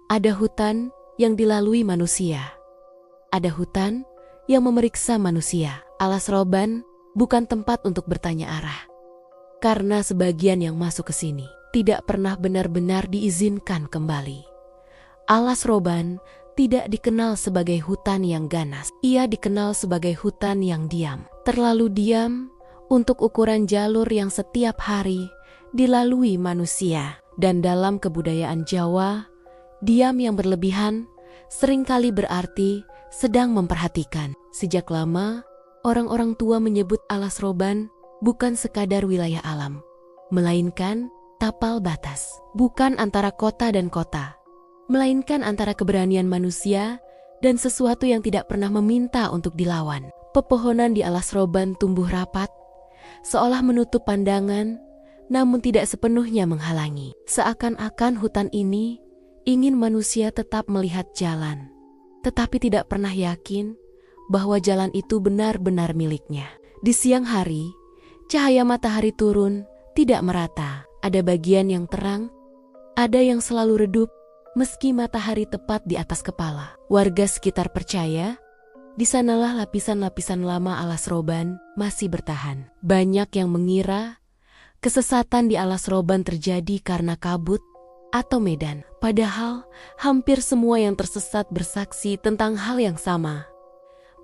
Ada hutan yang dilalui manusia. Ada hutan yang memeriksa manusia. Alas Roban bukan tempat untuk bertanya arah. Karena sebagian yang masuk ke sini tidak pernah benar-benar diizinkan kembali. Alas Roban tidak dikenal sebagai hutan yang ganas. Ia dikenal sebagai hutan yang diam. Terlalu diam untuk ukuran jalur yang setiap hari dilalui manusia. Dan dalam kebudayaan Jawa, diam yang berlebihan seringkali berarti sedang memperhatikan. Sejak lama, orang-orang tua menyebut Alas Roban bukan sekadar wilayah alam, melainkan tapal batas. Bukan antara kota dan kota, melainkan antara keberanian manusia dan sesuatu yang tidak pernah meminta untuk dilawan. Pepohonan di Alas Roban tumbuh rapat, seolah menutup pandangan, namun tidak sepenuhnya menghalangi. Seakan-akan hutan ini ingin manusia tetap melihat jalan, tetapi tidak pernah yakin bahwa jalan itu benar-benar miliknya. Di siang hari, cahaya matahari turun tidak merata. Ada bagian yang terang, ada yang selalu redup, meski matahari tepat di atas kepala. Warga sekitar percaya, di sanalah lapisan-lapisan lama Alas Roban masih bertahan. Banyak yang mengira kesesatan di Alas Roban terjadi karena kabut atau medan. Padahal hampir semua yang tersesat bersaksi tentang hal yang sama.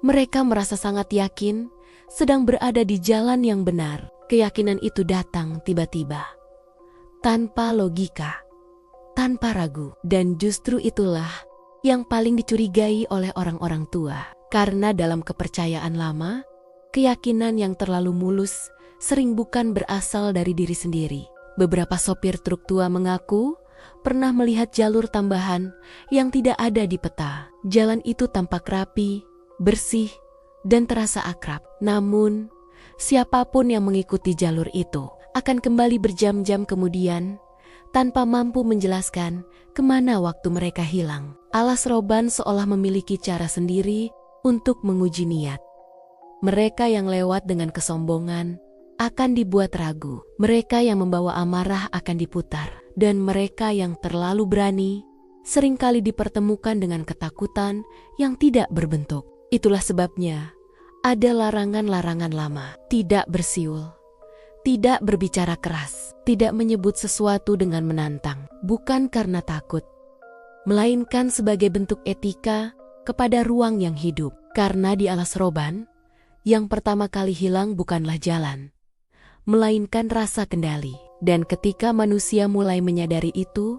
Mereka merasa sangat yakin sedang berada di jalan yang benar. Keyakinan itu datang tiba-tiba, tanpa logika, tanpa ragu. Dan justru itulah yang paling dicurigai oleh orang-orang tua. Karena dalam kepercayaan lama, keyakinan yang terlalu mulus sering bukan berasal dari diri sendiri. Beberapa sopir truk tua mengaku pernah melihat jalur tambahan yang tidak ada di peta. Jalan itu tampak rapi, bersih, dan terasa akrab. Namun, siapapun yang mengikuti jalur itu akan kembali berjam-jam kemudian tanpa mampu menjelaskan kemana waktu mereka hilang. Alas Roban seolah memiliki cara sendiri untuk menguji niat. Mereka yang lewat dengan kesombongan akan dibuat ragu. Mereka yang membawa amarah akan diputar. Dan mereka yang terlalu berani seringkali dipertemukan dengan ketakutan yang tidak berbentuk. Itulah sebabnya ada larangan-larangan lama. Tidak bersiul, tidak berbicara keras, tidak menyebut sesuatu dengan menantang. Bukan karena takut, melainkan sebagai bentuk etika kepada ruang yang hidup. Karena di Alas Roban, yang pertama kali hilang bukanlah jalan, melainkan rasa kendali. Dan ketika manusia mulai menyadari itu,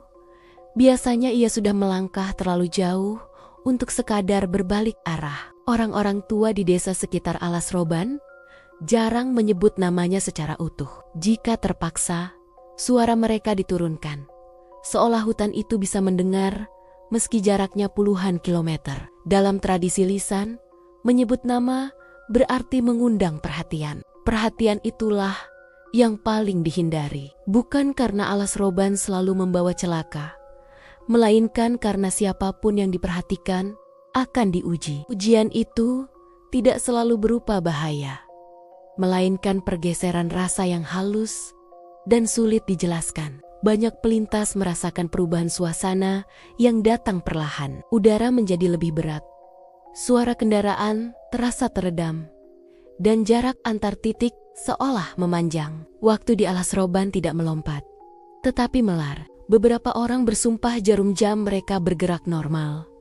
biasanya ia sudah melangkah terlalu jauh untuk sekadar berbalik arah. Orang-orang tua di desa sekitar Alas Roban jarang menyebut namanya secara utuh. Jika terpaksa, suara mereka diturunkan, seolah hutan itu bisa mendengar meski jaraknya puluhan kilometer. Dalam tradisi lisan, menyebut nama berarti mengundang perhatian. Perhatian itulah yang paling dihindari. Bukan karena Alas Roban selalu membawa celaka, melainkan karena siapapun yang diperhatikan akan diuji. Ujian itu tidak selalu berupa bahaya, melainkan pergeseran rasa yang halus dan sulit dijelaskan. Banyak pelintas merasakan perubahan suasana yang datang perlahan. Udara menjadi lebih berat, suara kendaraan terasa teredam, dan jarak antar titik seolah memanjang. Waktu di Alas Roban tidak melompat, tetapi melar. Beberapa orang bersumpah jarum jam mereka bergerak normal.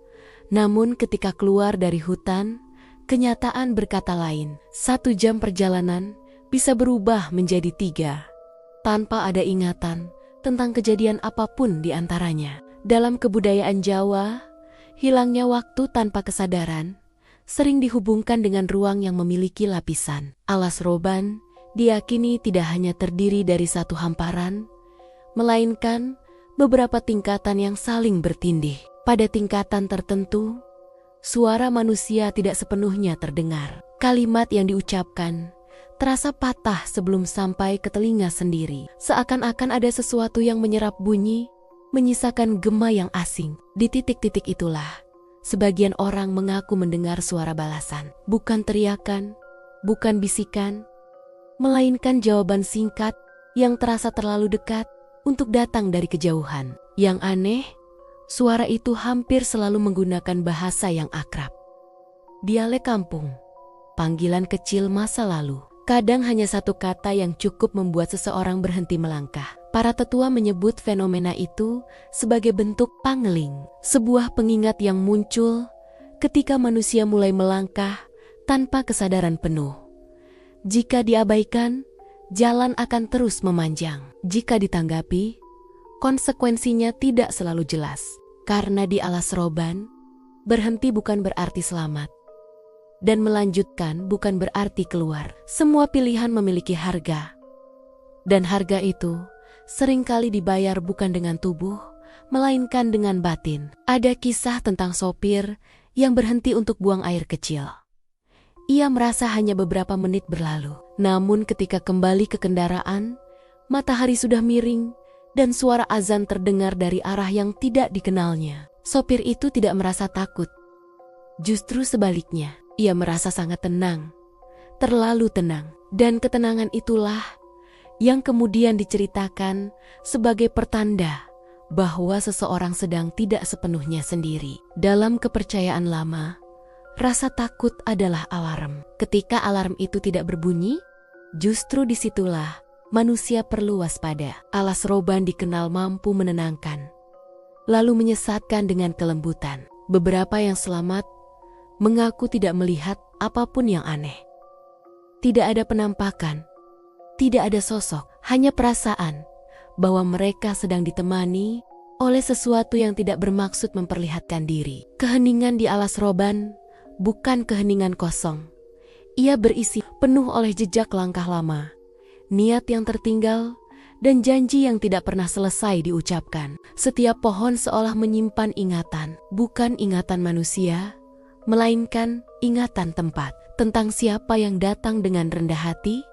Namun ketika keluar dari hutan, kenyataan berkata lain. 1 jam perjalanan bisa berubah menjadi 3, tanpa ada ingatan tentang kejadian apapun di antaranya. Dalam kebudayaan Jawa, hilangnya waktu tanpa kesadaran sering dihubungkan dengan ruang yang memiliki lapisan. Alas Roban diyakini tidak hanya terdiri dari satu hamparan, melainkan beberapa tingkatan yang saling bertindih. Pada tingkatan tertentu, suara manusia tidak sepenuhnya terdengar. Kalimat yang diucapkan terasa patah sebelum sampai ke telinga sendiri. Seakan-akan ada sesuatu yang menyerap bunyi, menyisakan gema yang asing. Di titik-titik itulah sebagian orang mengaku mendengar suara balasan. Bukan teriakan, bukan bisikan, melainkan jawaban singkat yang terasa terlalu dekat untuk datang dari kejauhan. Yang aneh, Suara itu hampir selalu menggunakan bahasa yang akrab. Dialek kampung, panggilan kecil masa lalu. Kadang hanya satu kata yang cukup membuat seseorang berhenti melangkah. Para tetua menyebut fenomena itu sebagai bentuk pangeling, sebuah pengingat yang muncul ketika manusia mulai melangkah tanpa kesadaran penuh. Jika diabaikan, jalan akan terus memanjang. Jika ditanggapi, konsekuensinya tidak selalu jelas. Karena di alas roban, berhenti bukan berarti selamat. Dan melanjutkan bukan berarti keluar. Semua pilihan memiliki harga. Dan harga itu seringkali dibayar bukan dengan tubuh, melainkan dengan batin. Ada kisah tentang sopir yang berhenti untuk buang air kecil. Ia merasa hanya beberapa menit berlalu. Namun ketika kembali ke kendaraan, matahari sudah miring dan suara azan terdengar dari arah yang tidak dikenalnya. Sopir itu tidak merasa takut. Justru sebaliknya. Ia merasa sangat tenang, terlalu tenang, dan ketenangan itulah yang kemudian diceritakan sebagai pertanda bahwa seseorang sedang tidak sepenuhnya sendiri. Dalam kepercayaan lama, rasa takut adalah alarm. Ketika alarm itu tidak berbunyi, justru disitulah manusia perlu waspada. Alas roban dikenal mampu menenangkan, lalu menyesatkan dengan kelembutan. Beberapa yang selamat mengaku tidak melihat apapun yang aneh. Tidak ada penampakan, tidak ada sosok, hanya perasaan bahwa mereka sedang ditemani oleh sesuatu yang tidak bermaksud memperlihatkan diri. Keheningan di alas roban bukan keheningan kosong. Ia berisi penuh oleh jejak langkah lama, niat yang tertinggal, dan janji yang tidak pernah selesai diucapkan. Setiap pohon seolah menyimpan ingatan, bukan ingatan manusia, melainkan ingatan tempat, tentang siapa yang datang dengan rendah hati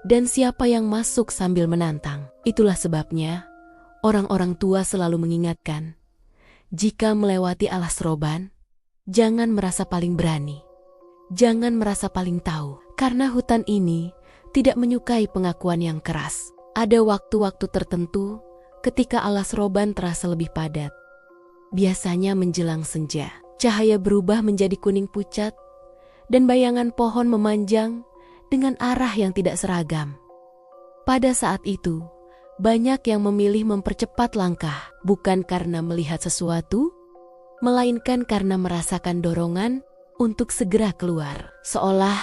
dan siapa yang masuk sambil menantang. Itulah sebabnya orang-orang tua selalu mengingatkan, jika melewati alas roban, jangan merasa paling berani, jangan merasa paling tahu, karena hutan ini tidak menyukai pengakuan yang keras. Ada waktu-waktu tertentu ketika alas roban terasa lebih padat, biasanya menjelang senja. Cahaya berubah menjadi kuning pucat, dan bayangan pohon memanjang dengan arah yang tidak seragam. Pada saat itu, banyak yang memilih mempercepat langkah, bukan karena melihat sesuatu, melainkan karena merasakan dorongan untuk segera keluar. Seolah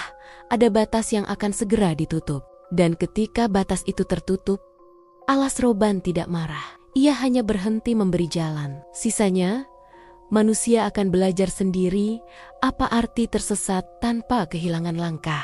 ada batas yang akan segera ditutup. Dan ketika batas itu tertutup, alas roban tidak marah. Ia hanya berhenti memberi jalan. Sisanya, manusia akan belajar sendiri apa arti tersesat tanpa kehilangan langkah.